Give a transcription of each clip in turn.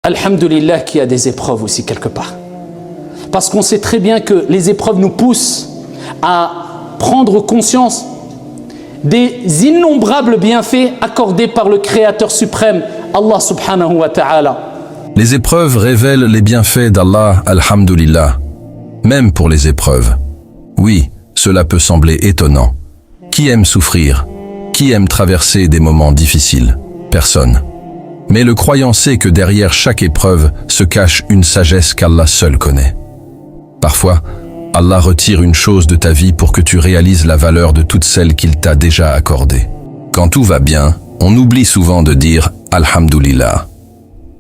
alhamdulillah qu'il y a des épreuves aussi quelque part. Parce qu'on sait très bien que les épreuves nous poussent à prendre conscience des innombrables bienfaits accordés par le Créateur suprême, Allah subhanahu wa ta'ala. Les épreuves révèlent les bienfaits d'Allah, alhamdulillah, même pour les épreuves. Oui, cela peut sembler étonnant. Qui aime souffrir? Qui aime traverser des moments difficiles? Personne. Mais le croyant sait que derrière chaque épreuve se cache une sagesse qu'Allah seul connaît. Parfois, Allah retire une chose de ta vie pour que tu réalises la valeur de toutes celles qu'il t'a déjà accordées. Quand tout va bien, on oublie souvent de dire « Alhamdulillah ».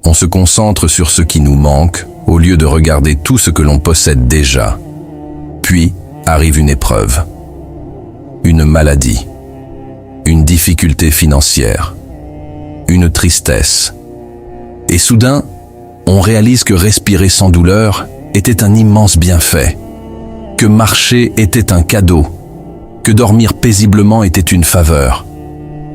On se concentre sur ce qui nous manque au lieu de regarder tout ce que l'on possède déjà. Puis arrive une épreuve, une maladie, une difficulté financière, une tristesse. Et soudain, on réalise que respirer sans douleur était un immense bienfait, que marcher était un cadeau, que dormir paisiblement était une faveur,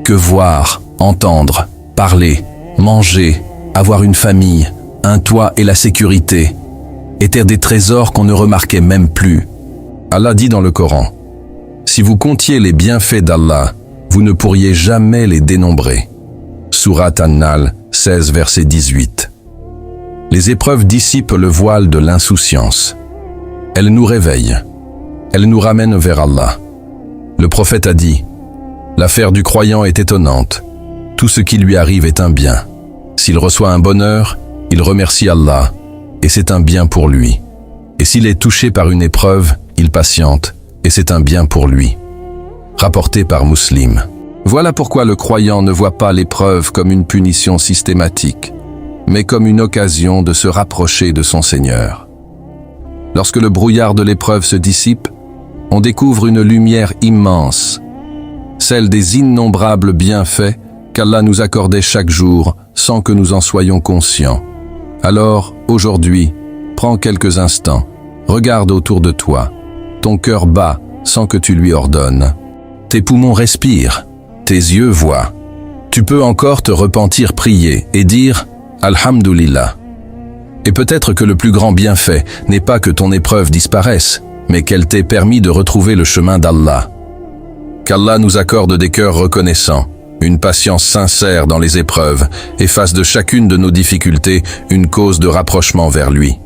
que voir, entendre, parler, manger, avoir une famille, un toit et la sécurité étaient des trésors qu'on ne remarquait même plus. Allah dit dans le Coran, « Si vous comptiez les bienfaits d'Allah, vous ne pourriez jamais les dénombrer. » Sourate An-Nahl 16, verset 18. Les épreuves dissipent le voile de l'insouciance. Elles nous réveillent. Elles nous ramènent vers Allah. Le prophète a dit, « L'affaire du croyant est étonnante. Tout ce qui lui arrive est un bien. S'il reçoit un bonheur, il remercie Allah, et c'est un bien pour lui. Et s'il est touché par une épreuve, il patiente, et c'est un bien pour lui. » Rapporté par Muslim. Voilà pourquoi le croyant ne voit pas l'épreuve comme une punition systématique, mais comme une occasion de se rapprocher de son Seigneur. Lorsque le brouillard de l'épreuve se dissipe, on découvre une lumière immense, celle des innombrables bienfaits qu'Allah nous accordait chaque jour sans que nous en soyons conscients. Alors, aujourd'hui, prends quelques instants, regarde autour de toi. Ton cœur bat sans que tu lui ordonnes. Tes poumons respirent, tes yeux voient. Tu peux encore te repentir, prier et dire « Alhamdulillah ». Et peut-être que le plus grand bienfait n'est pas que ton épreuve disparaisse, mais qu'elle t'ait permis de retrouver le chemin d'Allah. Qu'Allah nous accorde des cœurs reconnaissants, une patience sincère dans les épreuves et fasse de chacune de nos difficultés une cause de rapprochement vers lui.